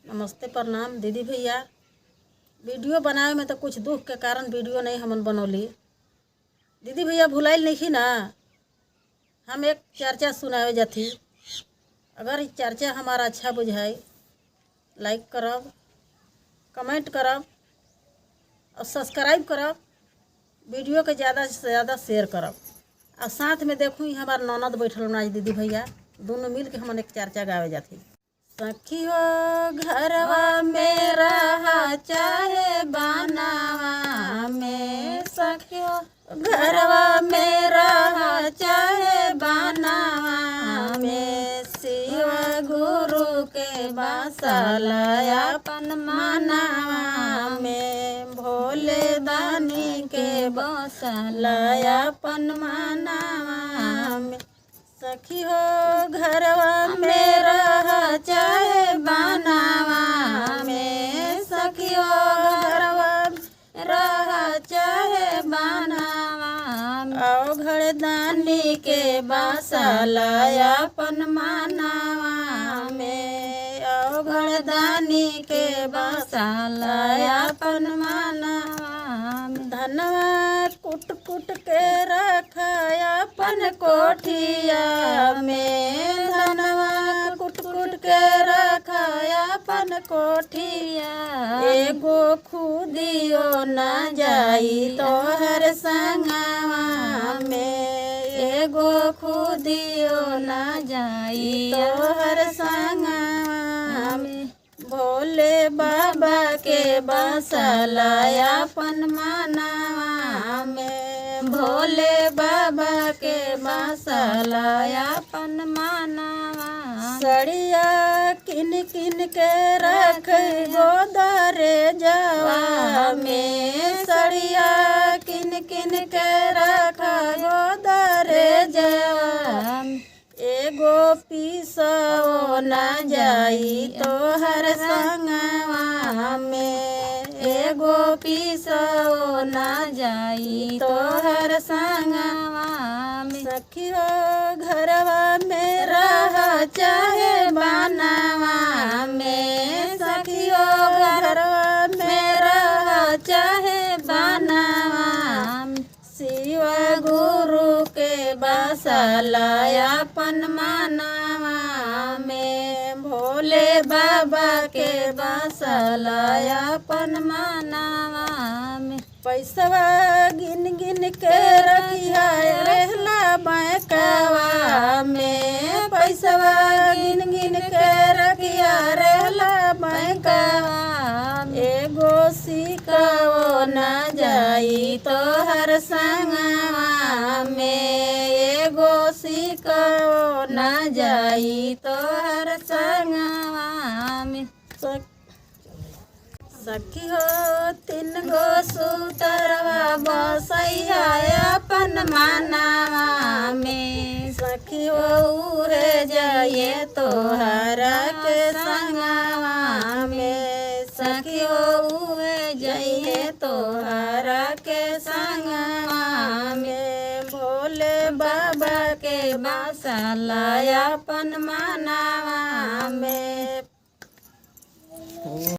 नमस्ते प्रणाम दीदी भैया। वीडियो बनाए में तो कुछ दुख के कारण वीडियो नहीं हमन बनौली। दीदी भैया भुलाइल नहीं ना, हम एक चर्चा सुनावे जाती। अगर ये चर्चा हमारा अच्छा बुझाई लाइक करब, कमेंट करब और सब्सक्राइब करब। वीडियो के ज़्यादा से ज़्यादा शेयर करब। और साथ में देखूँ ही हमार ननद बैठल ना दीदी भैया, दोनों मिल के हमन एक चर्चा गावे जाती। सखी हो घरवा में रहा चाहे बनावा में, सखी हो घरवा में रहा चाहे बनावा में, शिव गुरु के बसला अपन मनावा में, भोले दानी के बसला अपन मनावा में। सखी हो घरवा में रहा चाहे बनावा में, सखी हो घरवा में रहा चाहे बनावा में, आओ घर दानी के बसला अपन मनावा में, आओ घर दानी के बसला अपन मनावा में। धनवा कुट कुट के रखा अपन कोठिया में, धनवा कुट कुट के रखा अपन कोठिया, एगो खुदियो न जाई तोहर संगवा में, एगो खुदियो न जाई तोहर संगवा में। भोले बाबा के बसला अपन मनावा में, भोले बाबा के बसला अपन मनावा। सड़िया किन किन के रख गोदरे जवा में, सड़िया किन किन के रख गोदरे जवा, एगो पीसो न जाई तोहर संगवा में, एगो पीसो न जाई तोहर संगवा में। सखी हो घरवा में रहा चाहे बनावा में, सखी हो घरवा में रहा चाहे बनावा में, शिव गुरु के बसला अपन मनावा में, भोले बाबा के बसला अपन मनावा में। पैसवा गिन गिन के रखिया रहला बैंकवा में, पैसवा गिन गिन के रखिया रहला बैंकवा में, एगो सिक्का न जाई तोहर संगवा में, एगो सिक्का न जाई तोहर संगवा में। सखी हो तीन गो सूतरवा बसैया अपन मनावा में, सखी हो उहे जाइए तोहरा के संगवा में, सखी हो उहे जाइए तोहरा के संगवा में, भोले बाबा के बसला अपन मनावा में,